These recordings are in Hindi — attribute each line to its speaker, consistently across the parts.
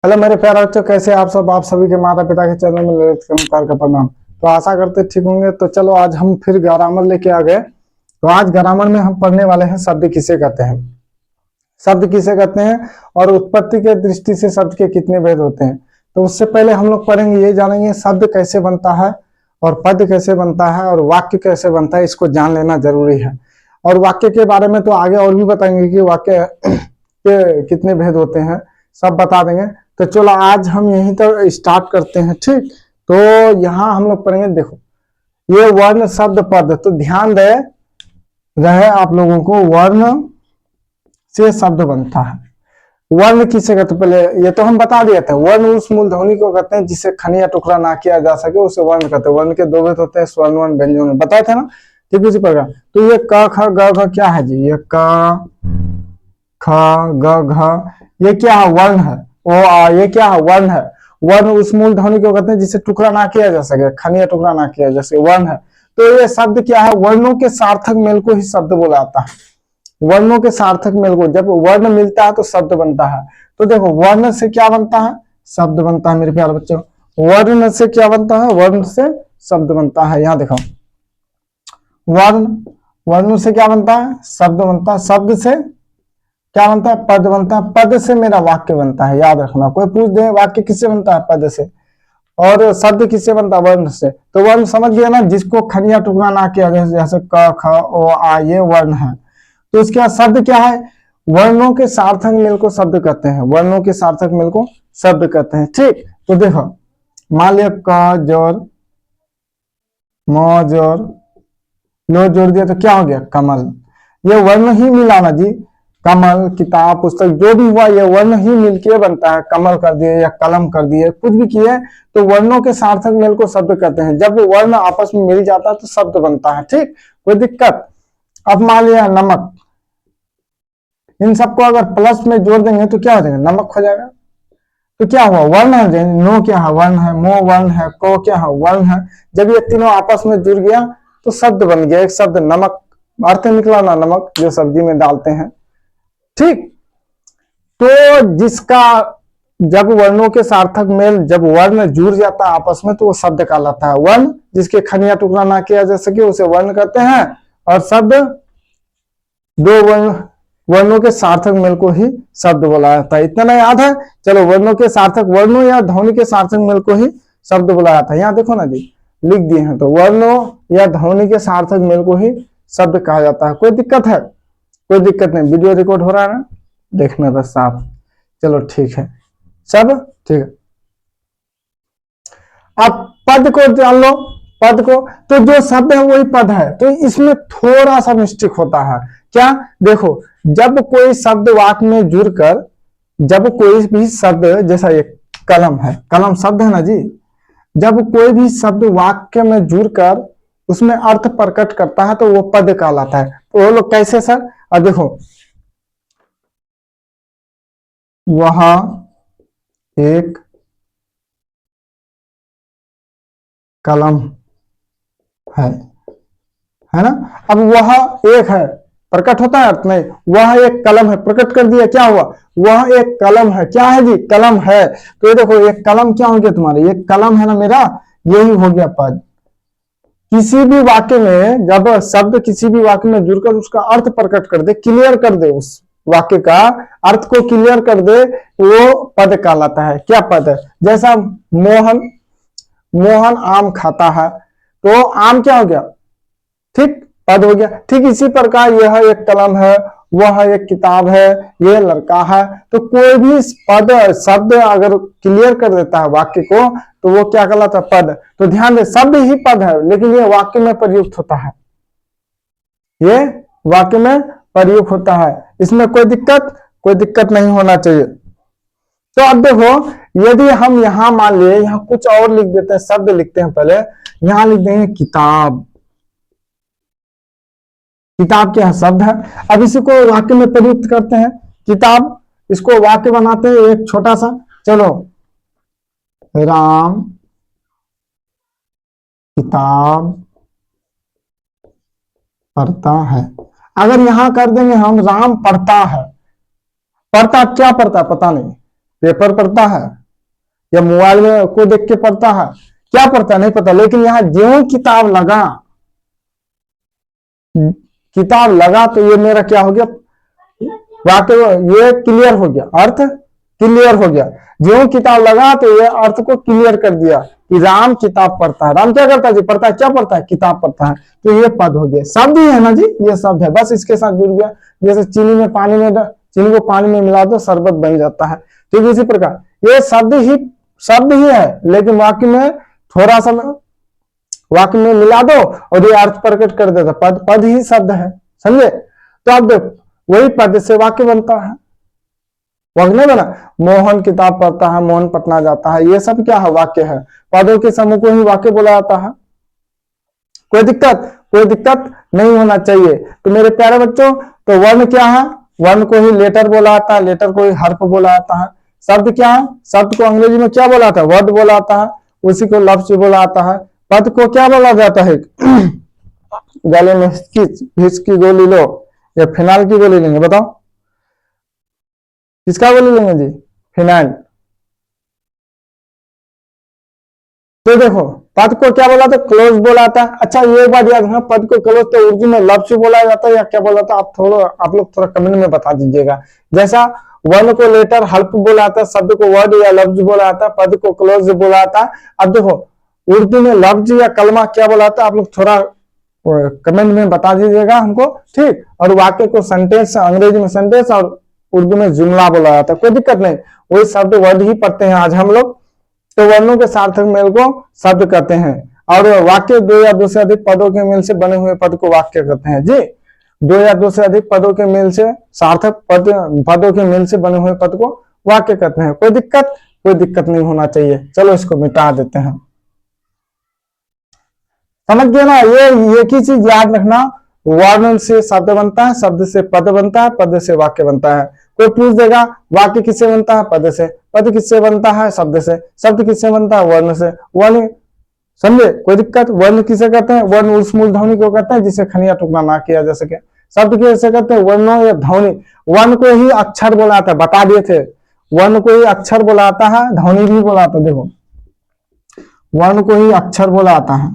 Speaker 1: हेलो मेरे प्यारे बच्चों, कैसे आप सब। आप सभी के माता पिता के चरणों में ललित नमस्कार का प्रणाम। तो आशा करते ठीक होंगे। तो चलो आज हम फिर ग्रामर लेके आ गए। तो आज ग्रामर में हम पढ़ने वाले हैं शब्द किसे कहते हैं। शब्द किसे कहते हैं और उत्पत्ति के दृष्टि से शब्द के कितने भेद होते हैं। तो उससे पहले हम लोग पढ़ेंगे, ये जानेंगे शब्द कैसे बनता है और पद कैसे बनता है और वाक्य कैसे बनता है। इसको जान लेना जरूरी है। और वाक्य के बारे में तो आगे और भी बताएंगे कि वाक्य के कितने भेद होते हैं, सब बता देंगे। तो चलो आज हम यहीं तक स्टार्ट करते हैं, ठीक। तो यहाँ हम लोग पढ़ेंगे, देखो ये वर्ण शब्द पद। तो ध्यान दे रहे आप लोगों को, वर्ण से शब्द बनता है। वर्ण किसे कहते, पहले ये तो हम बता दिए थे। वर्ण उस मूलध्वनि को कहते हैं जिसे खनी या टुकड़ा ना किया जा सके, उसे वर्ण कहते हैं। वर्ण के दो भेद होते हैं, स्वर्ण वर्ण व्यंजन वर्ण, बताए थे ना। ठीक उसी प्रकार तो ये क ख ग घ क्या है जी, ये क ख ग घ ये क्या है, वर्ण है। ओ आ ये क्या है, वर्ण है। वर्ण उस मूल ध्वनि को कहते हैं जिसे टुकड़ा ना किया जा सके, खनी या टुकड़ा ना किया जा सके, वर्ण है। तो ये शब्द क्या है, वर्णों के सार्थक मेल को ही शब्द बोला जाता है। वर्णों के सार्थक मेल को, जब वर्ण मिलता है तो शब्द बनता है। तो देखो वर्ण से क्या बनता है, शब्द बनता है। मेरे प्यारे बच्चों, वर्ण से क्या बनता है, वर्ण से शब्द बनता है। यहाँ देखो, वर्ण, वर्ण से क्या बनता है, शब्द बनता है। शब्द से क्या बनता है, पद बनता है। पद से मेरा वाक्य बनता है। याद रखना, कोई पूछ दे वाक्य किससे बनता है, पद से। और शब्द किससे बनता है, वर्ण से। तो वर्ण समझ गया ना, जिसको खनिया टुकड़ा ना किया जाए, जैसे क ख ओ आ, ये वर्ण है। तो इसके बाद शब्द क्या है, वर्णों के सार्थक मेल को शब्द कहते हैं। वर्णों के सार्थक मेल को शब्द कहते हैं, ठीक। तो देखो मान लिया क जोर म जोर लो जोड़ दिया तो क्या हो गया, कमल। ये वर्ण ही मिला ना जी। कमल, किताब, पुस्तक, जो भी हुआ ये वर्ण ही मिलके बनता है। कमल कर दिए या कलम कर दिए, कुछ भी किए तो वर्णों के सार्थक मेल को शब्द कहते हैं। जब वर्ण आपस में मिल जाता है तो शब्द बनता है, ठीक। कोई दिक्कत। अब मान लिया नमक, इन सबको अगर प्लस में जोड़ देंगे तो क्या हो जाएगा, नमक हो जाएगा। तो क्या हुआ, वर्ण है। नो क्या है, वर्ण है। मो वर्ण है। को क्या है, वर्ण है। जब ये तीनों आपस में जुड़ गया तो शब्द बन गया। एक शब्द नमक, अर्थ निकला ना, नमक जो सब्जी में डालते हैं, ठीक। तो जिसका जब वर्णों के सार्थक मेल, जब वर्ण जुड़ जाता है आपस में तो वो शब्द कहलाता है। वर्ण जिसके खनिया टुकड़ा ना किया जा सके उसे वर्ण कहते हैं। और शब्द दो वर्णों के सार्थक मेल को ही शब्द बोला जाता है। इतना याद है। चलो, वर्णों के सार्थक, वर्णों या ध्वनि के सार्थक मेल को ही शब्द बोला जाता है। यहाँ देखो ना जी, लिख दिए हैं। तो वर्णों या ध्वनि के सार्थक मेल को ही शब्द कहा जाता है। कोई दिक्कत है, कोई दिक्कत नहीं। वीडियो रिकॉर्ड हो रहा है ना, देखना बस साफ। चलो ठीक है, सब ठीक है। अब पद को जान लो, पद को। तो जो शब्द है वही पद है। तो इसमें थोड़ा सा मिस्टेक होता है। क्या, देखो जब कोई शब्द वाक्य में जुड़कर, जब कोई भी शब्द, जैसा ये कलम है, कलम शब्द है ना जी। जब कोई भी शब्द वाक्य में जुड़कर उसमें अर्थ प्रकट करता है तो वो पद कहलाता है। तो वो लोग कैसे सर, अब देखो, वह एक कलम है ना। अब वह एक है, प्रकट होता है अर्थ नहीं। वह एक कलम है, प्रकट कर दिया, क्या हुआ, वह एक कलम है। क्या है जी, कलम है। तो ये देखो, एक कलम क्या हो गया तुम्हारे, एक कलम है ना मेरा, यही हो गया पद। किसी भी वाक्य में जब शब्द किसी भी वाक्य में जुड़कर उसका अर्थ प्रकट कर दे, क्लियर कर दे, उस वाक्य का अर्थ को क्लियर कर दे, वो पद कहलाता है। क्या पद है, जैसा मोहन, मोहन आम खाता है, तो आम क्या हो गया, ठीक, पद हो गया। ठीक इसी प्रकार यह एक कलम है, वह एक किताब है, यह लड़का है। तो कोई भी पद शब्द अगर क्लियर कर देता है वाक्य को तो वो क्या कहलाता है, पद। तो ध्यान दे, शब्द ही पद है लेकिन ये वाक्य में प्रयुक्त होता है। ये वाक्य में प्रयुक्त होता है। इसमें कोई दिक्कत नहीं होना चाहिए। तो अब देखो, यदि हम यहां मान लिए, यहां कुछ और लिख देते हैं, शब्द लिखते हैं पहले, यहां लिख देंगे किताब। किताब क्या है, शब्द है। अब इसी को वाक्य में प्रयुक्त करते हैं, किताब। इसको वाक्य बनाते हैं एक छोटा सा। चलो, राम किताब पढ़ता है। अगर यहां कर देंगे हम, राम पढ़ता है, पढ़ता क्या पढ़ता पता नहीं, पेपर पढ़ता है या मोबाइल में को देख के पढ़ता है, क्या पढ़ता है नहीं पता, लेकिन यहाँ ज्यों किताब लगा तो ये मेरा क्या हो गया, वाक्य ये क्लियर हो गया, अर्थ क्लियर हो गया। ज्यों किताब लगा तो ये अर्थ को क्लियर कर दिया कि राम किताब पढ़ता है। राम क्या करता है जी, पढ़ता है, क्या पढ़ता है, किताब पढ़ता है। तो ये पद हो गया, शब्द ही है ना जी, ये शब्द है, बस इसके साथ जुड़ गया। जैसे चीनी को पानी में मिला दो शरबत बन जाता है, ठीक इसी प्रकार ये शब्द ही है, लेकिन वाक्य में थोड़ा सा वाक्य में मिला दो और ये अर्थ प्रकट कर देता। पद ही शब्द है, समझे। तो अब देखो वही पद से वाक्य बनता है, वाक्य नहीं बना। मोहन किताब पढ़ता है, मोहन पटना जाता है, ये सब क्या है, वाक्य है। पदों के समूह को ही वाक्य बोला जाता है। कोई दिक्कत नहीं होना चाहिए। तो मेरे प्यारे बच्चों, तो वर्ण क्या है, वर्ण को ही लेटर बोला जाता है, लेटर को ही हर्फ बोला जाता है। शब्द क्या है, शब्द को अंग्रेजी में क्या बोला जाता है, वर्ड बोला जाता है, उसी को लफ्ज बोला जाता है। पद को क्या बोला जाता है, गले में हिच की गोली लो या फिनाइल की गोली लेंगे, बताओ किसका गोली लेंगे जी, फिनाइल। तो देखो पद को क्या बोला था, क्लोज बोला था। अच्छा ये बात याद रखना, पद को क्लोज तो उर्दू में लफ्ज बोला जाता है या क्या बोला था, आप लोग थोड़ा कमेंट में बता दीजिएगा। जैसा वर्ण को लेटर हल्प बोला था, शब्द को वर्ड या लफ्ज बोला था, पद को क्लोज बोला था। अब देखो उर्दू में लफ्ज या कलमा क्या बोला था, आप लोग थोड़ा कमेंट में बता दीजिएगा हमको, ठीक। और वाक्य को सेंटेंस, अंग्रेजी में सेंटेंस और उर्दू में जुमला बोला जाता है। कोई दिक्कत नहीं, वही शब्द वर्ड ही पढ़ते हैं आज हम लोग। तो वर्णों के सार्थक मेल को शब्द कहते हैं, और वाक्य दो या दो से अधिक पदों के मेल से बने हुए पद को वाक्य कहते हैं जी। दो या दो से अधिक पदों के मेल से, सार्थक पदों के मेल से बने हुए पद को वाक्य कहते हैं। कोई दिक्कत नहीं होना चाहिए। चलो इसको मिटा देते हैं, समझ गए ना। ये एक ही चीज याद रखना, वर्ण से शब्द बनता है, शब्द से पद बनता है, पद से वाक्य बनता है। कोई पूछ देगा वाक्य किससे बनता है, पद से, पद किससे बनता है, शब्द से, शब्द किससे बनता है, वर्ण से, वर्ण, समझे। कोई दिक्कत, वर्ण किसे कहते हैं, वर्ण उस मूल ध्वनि को कहते हैं जिसे खनिया टुकड़ा ना किया जा सके। शब्द किसे कहते हैं, वर्णों या ध्वनि। वर्ण को ही अक्षर बोला था, बता दिए थे, वर्ण को ही अक्षर बोला आता है, ध्वनि भी बोला आता। देखो वर्ण को ही अक्षर बोला आता है,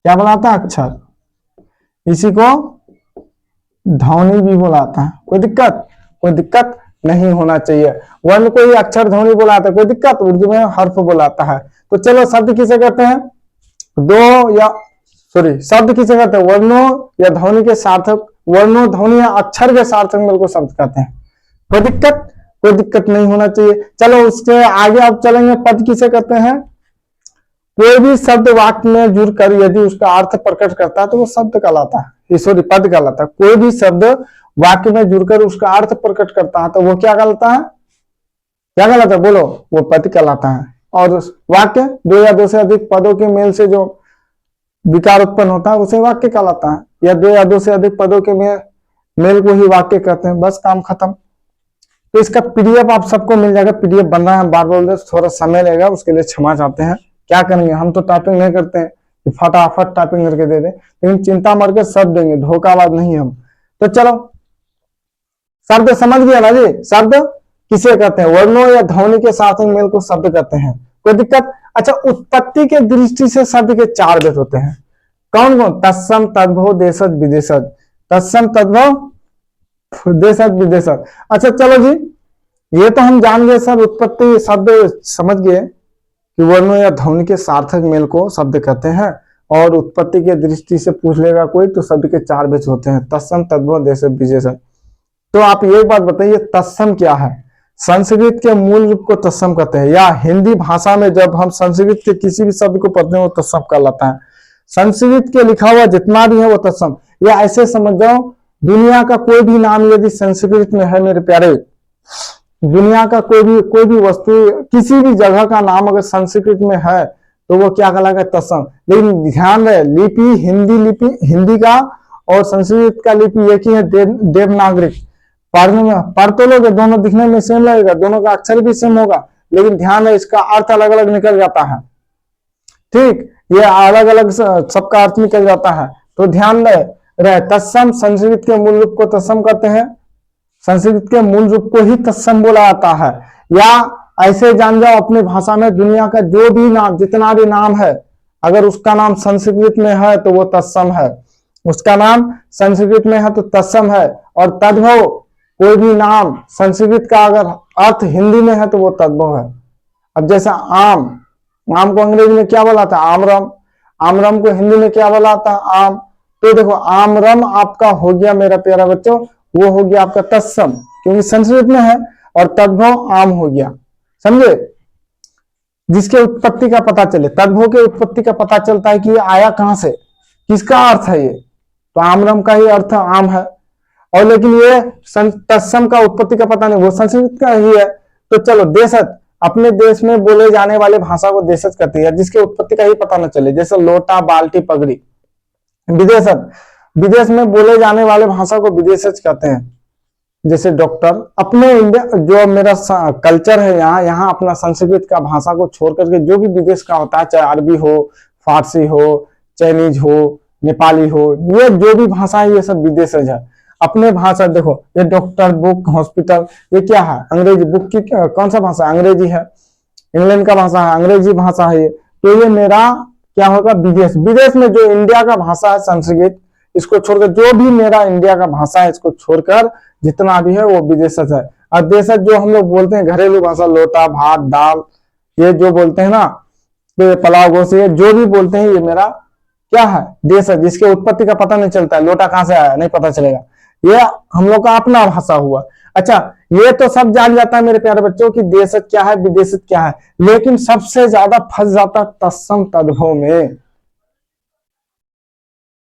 Speaker 1: क्या बोला आता है, अक्षर, इसी को ध्वनि भी बोला आता है। कोई दिक्कत नहीं होना चाहिए। वर्ण को ही अक्षर ध्वनि बोला आता है, कोई दिक्कत, उर्दू में हर्फ बोला आता है। तो चलो शब्द किसे कहते हैं, शब्द किसे कहते हैं, वर्णों या ध्वनि के सार्थक, वर्णों ध्वनि या अक्षर के सार्थक मेल को शब्द कहते हैं। कोई दिक्कत नहीं होना चाहिए। चलो उसके आगे अब चलेंगे, पद किसे कहते हैं। कोई भी शब्द वाक्य में जुड़कर यदि उसका अर्थ प्रकट करता है तो वो शब्द कहलाता है, पद कहलाता है। कोई भी शब्द वाक्य में जुड़कर उसका अर्थ प्रकट करता है तो वो क्या कहलाता है, बोलो, वो पद कहलाता है। और वाक्य दो या दो से अधिक पदों के मेल से जो विकार उत्पन्न होता है उसे वाक्य कहलाता है, या दो या दो से अधिक पदों के मेल को ही वाक्य कहते हैं। बस काम खत्म। तो इसका पीडीएफ आप सबको मिल जाएगा, पीडीएफ बन रहा है, बार बोल दे, थोड़ा समय लगेगा, उसके लिए क्षमा चाहते हैं। क्या करेंगे, हम तो टाइपिंग नहीं करते हैं कि फटाफट टाइपिंग करके दे दे, लेकिन चिंता मत कर, सब देंगे, धोखाबाज नहीं हम। तो चलो शब्द समझ गया ना जी, शब्द किसे कहते हैं, वर्णों या ध्वनि के साथ मेल को शब्द कहते हैं। कोई दिक्कत। अच्छा उत्पत्ति के दृष्टि से शब्द के चार भेद होते हैं, कौन कौन, तत्सम, तद्भव, देशज, विदेशज। तत्सम, तद्भव, देशज, विदेशज। अच्छा चलो जी, ये तो हम जान गए सब, उत्पत्ति शब्द समझ गए कि वर्णों या ध्वनि के सार्थक मेल को शब्द कहते हैं। और उत्पत्ति के दृष्टि से पूछ लेगा कोई तो शब्द के चार भेद होते हैं, तत्सम, तद्भव, देशज, विदेशज। तो आप ये बात बताइए, तत्सम क्या है। संस्कृत के मूल रूप को तत्सम कहते हैं, या हिंदी भाषा में जब हम संस्कृत के किसी भी शब्द को पढ़ते हैं वो तत्सम कहलाता है। संस्कृत के लिखा हुआ जितना भी है वो तत्सम, या ऐसे समझ जाओ दुनिया का कोई भी नाम यदि संस्कृत में है मेरे प्यारे, दुनिया का कोई भी वस्तु, किसी भी जगह का नाम अगर संस्कृत में है तो वो क्या कहलाएगा, तत्सम। लेकिन ध्यान रहे, लिपि हिंदी का और संस्कृत का लिपि एक ही है, देवनागरिक। पढ़ तो लोगे, दोनों दिखने में सेम लगेगा, दोनों का अक्षर भी सेम होगा, लेकिन ध्यान है इसका अर्थ अलग अलग निकल जाता है, ठीक। ये अलग अलग सबका अर्थ निकल जाता है, तो ध्यान रहे। तत्सम संस्कृत के मूल रूप को तत्सम कहते हैं, संस्कृत के मूल रूप को ही तत्सम बोला जाता है। या ऐसे जान जाओ अपनी भाषा में दुनिया का जो भी नाम, जितना भी नाम है, अगर उसका नाम संस्कृत में है तो वो तत्सम है, उसका नाम संस्कृत में है तो तत्सम है। और तद्भव कोई भी नाम संस्कृत का अगर अर्थ हिंदी में है तो वो तद्भव है। अब जैसा आम, आम को अंग्रेजी में क्या बोला था? आमरम। आमरम को हिंदी में क्या बोला था? आम। तो देखो आमरम आपका हो गया मेरा प्यारा बच्चों, वो हो गया आपका तत्सम, क्योंकि संस्कृत में है, और तद्भव आम हो गया, समझे? जिसके उत्पत्ति का पता चले, तद्भव के उत्पत्ति का पता चलता है कि ये आया कहां से, किसका अर्थ है ये, तो आमरम का ही अर्थ आम है। और लेकिन ये तत्सम का उत्पत्ति का पता नहीं, वो संस्कृत का ही है। तो चलो देशज, अपने देश में बोले जाने वाले भाषा को देशज कहते हैं, जिसके उत्पत्ति का ही पता न चले, जैसे लोटा, बाल्टी, पगड़ी। विदेशज, विदेश में बोले जाने वाले भाषा को विदेशज कहते हैं, जैसे डॉक्टर। अपने इंडिया जो मेरा कल्चर है यहाँ, यहाँ अपना संस्कृत का भाषा को छोड़ करके जो भी विदेश का होता है, चाहे अरबी हो, फारसी हो, चाइनीज हो, नेपाली हो, ये जो भी भाषा है ये सब विदेशज है। अपने भाषा देखो, ये डॉक्टर, बुक, हॉस्पिटल, ये क्या है? अंग्रेजी। बुक की कौन सा भाषा? अंग्रेजी है। इंग्लैंड का भाषा है, अंग्रेजी भाषा है ये। तो ये मेरा क्या होगा? विदेश। विदेश में जो इंडिया का भाषा है संस्कृत, इसको छोड़कर जो भी मेरा इंडिया का भाषा है, इसको छोड़कर जितना भी है वो विदेशज है। और देशज जो हम लोग बोलते हैं घरेलू भाषा, लोटा, भात, दाल, ये जो बोलते हैं ना, तो पुलाव, गोश्त, ये जो भी बोलते हैं ये मेरा क्या है? देश है, जिसके उत्पत्ति का पता नहीं चलता है। लोटा कहां से आया नहीं पता चलेगा, ये हम लोग का अपना भाषा हुआ। अच्छा, ये तो सब जान जाता है मेरे प्यारे बच्चों की देशज क्या है, विदेशज क्या है, लेकिन सबसे ज्यादा फंस जाता तत्सम तद्भव में।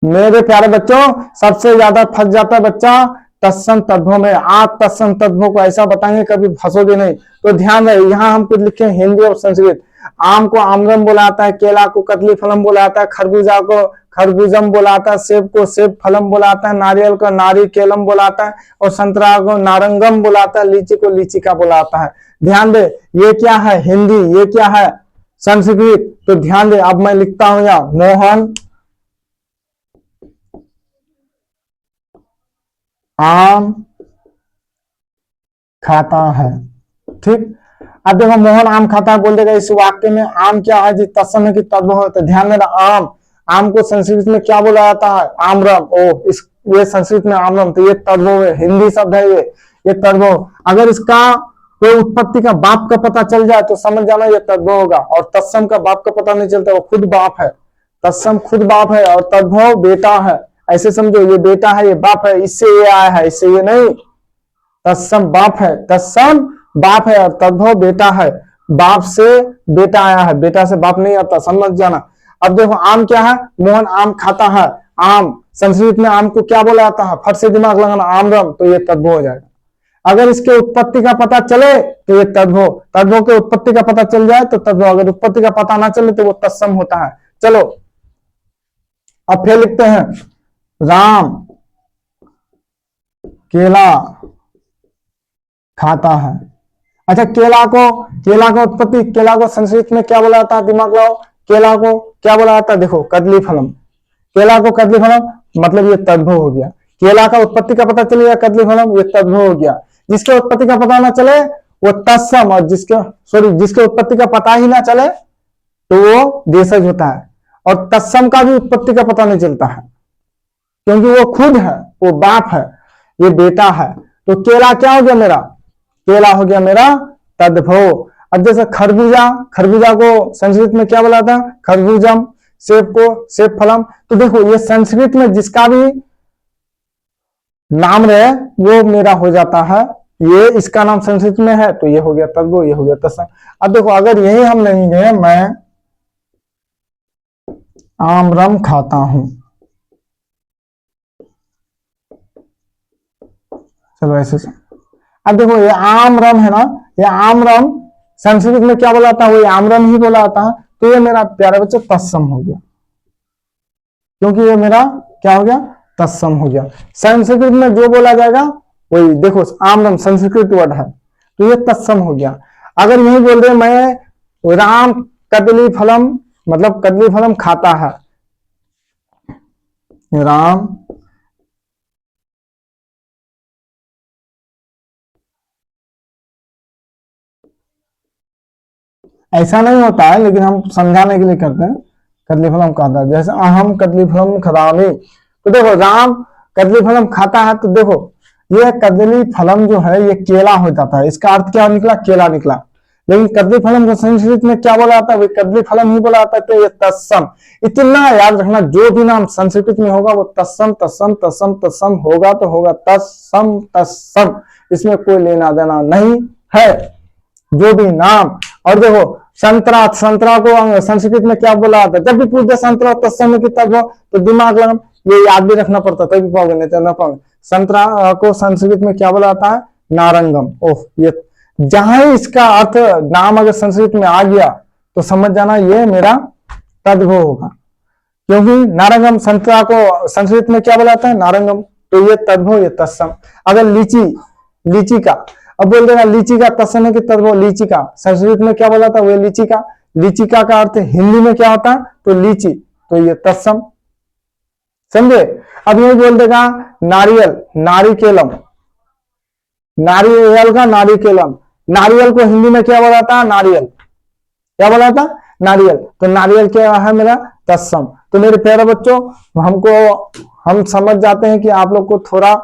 Speaker 1: मेरे प्यारे बच्चों सबसे ज्यादा फंस जाता है बच्चा तत्सम तद्भव में। आप तत्सम तद्भव को ऐसा बताएंगे कभी फंसोगे नहीं। तो ध्यान रहे, यहाँ हम कुछ लिखे हिंदी और संस्कृत। आम को आमरम बोला जाता है, केला को कदली फलम बोला जाता है, खरबूजा को खरबूजम बोला जाता है, सेब को सेब फलम बोला जाता है, नारियल को नारी केलम बोला जाता है, और संतरा को नारंगम बोला जाता है, लीची को लीचिका बोला जाता है। ध्यान दे, ये क्या है? हिंदी। ये क्या है? संस्कृत। तो ध्यान दे, अब मैं लिखता हूं यहाँ, मोहन आम खाता है। ठीक, अब देखो मोहन आम खाता है बोल देगा, इस वाक्य में आम क्या है जी? तत्सम है कि तद्भव है? तो ध्यान देना, आम, आम को संस्कृत में क्या बोला जाता है? आमरम। ओ, इस ये संस्कृत में आमरम, तो ये तद्भव है, हिंदी शब्द है ये तद्भव। अगर इसका कोई उत्पत्ति का बाप का पता चल जाए तो समझ जाना ये तद्भव होगा। और तत्सम का बाप का पता नहीं चलता, वो खुद बाप है। तत्सम खुद बाप है और तद्भव बेटा है। ऐसे समझो, ये बेटा है, ये बाप है, इससे ये आया है, इससे ये नहीं। तत्सम बाप है, तत्सम बाप है, और तद्भव बेटा है। बाप से बेटा आया है, बेटा से बाप नहीं आता, समझ जाना। अब देखो आम क्या है? मोहन आम खाता है। आम, संस्कृत में आम को क्या बोला जाता है? फट से दिमाग लगाना, आमरम। तो ये तद्भव हो जाएगा। अगर इसके उत्पत्ति का पता चले तो ये तद्भव, तद्भव के उत्पत्ति का पता चल जाए तो तद्भव, अगर उत्पत्ति का पता ना चले तो वो तत्सम होता है। चलो अब फिर लिखते हैं, राम केला खाता है। अच्छा, केला को उत्पत्ति, केला को संस्कृत में क्या बोला जाता है? दिमाग लगाओ, केला को क्या बोला जाता है? देखो, कदली फलम। केला को कदली फलम, मतलब ये तद्भव हो गया। केला का उत्पत्ति का पता चलेगा, कदली फलम, ये तद्भव हो गया। जिसके उत्पत्ति का पता ना चले वो तत्सम, और जिसके उत्पत्ति का पता ही ना चले तो वो देशज होता है। और तत्सम का भी उत्पत्ति का पता नहीं चलता है, क्योंकि वो खुद है, वो बाप है, ये बेटा है। तो केला क्या हो गया मेरा? केला हो गया मेरा तद्भव। अब जैसे खरबूजा, खरबूजा को संस्कृत में क्या बोला था? खरबूजम। सेब को सेब फलम। तो देखो, ये संस्कृत में जिसका भी नाम रहे वो मेरा हो जाता है। ये इसका नाम संस्कृत में है तो ये हो गया तद्भव, ये हो गया तत्सम। अब देखो, अगर यही हम लेंगे, मैं आमरम खाता हूं, चलो ऐसे से। अब देखो, ये आमरम है ना, ये आमरम संस्कृत में क्या बोला था? वो आमरम ही बोला था। तो ये मेरा प्यारा बच्चा तत्सम हो गया, क्योंकि ये मेरा क्या हो गया? तत्सम हो गया। संस्कृत में जो बोला जाएगा वही, देखो आमरम संस्कृत वर्ड है तो ये तत्सम हो गया। अगर यही बोल रहे मैं राम कदली फलम, मतलब कदली फलम खाता है, राम ऐसा नहीं होता है, लेकिन हम समझाने के लिए करते हैं। कदली फलम खाता है, जैसे अहम कदली फलम खदामी, तो देखो राम कदली फलम खाता है, तो देखो ये कदली फलम जो है ये केला हो जाता है, इसका अर्थ क्या निकला, केला निकला। लेकिन कदली फलम को संस्कृत में क्या बोला जाता है, कदली फलम ही बोला जाता है, तो ये तत्सम। इतना याद रखना, जो भी नाम संस्कृत में होगा वो तत्सम तत्सम तत्सम तत्सम होगा, तो होगा तत्सम तत्सम, इसमें कोई लेना देना नहीं है, जो भी नाम। और देखो संतरा, संतरा को संस्कृत में क्या बोला जाता है, जब भी पूछते संतरा तत्सम की तब तो दिमाग लगा, ये याद भी रखना पड़ता, तभी पाओगे, नहीं तो ना पाओगे। संतरा को संस्कृत में क्या बोला जाता है, नारंगम। ओह, ये जहां ही इसका अर्थ नाम अगर संस्कृत में आ गया तो समझ जाना ये मेरा तद्भव होगा, क्योंकि नारंगम संतरा को संस्कृत में क्या बोला जाता है, नारंगम, तो ये तद्भव, ये तत्सम। अगर लीची, लीची का अब बोल देगा लीची का तत्सम है कि तद्भव, लीची का संस्कृत में क्या बोला था, वो लीची का, लीची का अर्थ हिंदी में क्या होता है, तो लीची, तो ये तत्सम, समझे। अब ये बोल देगा नारियल, नारिकेलम, नारियल का नारिकेलम, नारियल को हिंदी में क्या बोला था, नारियल, क्या बोला था, नारियल, तो नारियल क्या है मेरा तत्सम। तो मेरे प्यारे बच्चों, हम समझ जाते हैं कि आप लोग को थोड़ा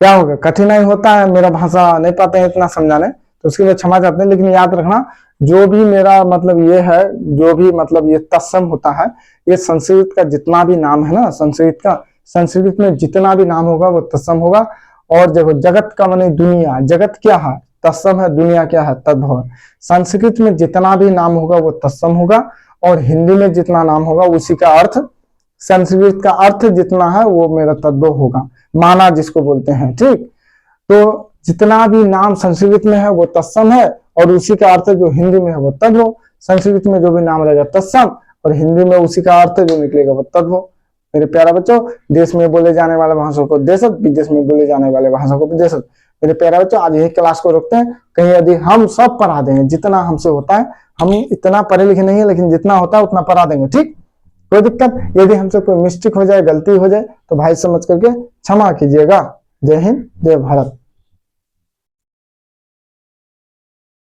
Speaker 1: क्या होगा, कठिनाई होता है, मेरा भाषा नहीं पाते हैं इतना समझाने, तो उसके लिए क्षमा चाहते हैं। लेकिन याद रखना, जो भी मेरा मतलब ये है, जो भी मतलब ये तत्सम होता है, ये संस्कृत का जितना भी नाम है ना, संस्कृत में जितना भी नाम होगा वो तत्सम होगा। और देखो जगत का माने दुनिया, जगत क्या है, तत्सम है, दुनिया क्या है, तद्भव है। संस्कृत में जितना भी नाम होगा वो तत्सम होगा, और हिंदी में जितना नाम होगा उसी का अर्थ, संस्कृत का अर्थ जितना है वो मेरा तद्भव होगा, माना जिसको बोलते हैं, ठीक। तो जितना भी नाम संस्कृत में है वो तत्सम है, और उसी का अर्थ जो हिंदी में है वो तद्भव। संस्कृत में जो भी नाम रहेगा तत्सम, और हिंदी में उसी का अर्थ जो निकलेगा वो तद्भव। मेरे प्यारा बच्चों, देश में बोले जाने वाले भाषाओं को देशज, विदेश में बोले जाने वाले भाषाओं को विदेशज। मेरे प्यारा बच्चों, आज यही क्लास को रोकते हैं, कहीं यदि हम सब पढ़ा देंगे, जितना हमसे होता है, हम इतना पढ़े लिखे नहीं है, लेकिन जितना होता है उतना पढ़ा देंगे, ठीक। कोई दिक्कत, यदि हमसे कोई मिस्टेक हो जाए, गलती हो जाए, तो भाई समझ करके क्षमा कीजिएगा। जय हिंद, जय भारत।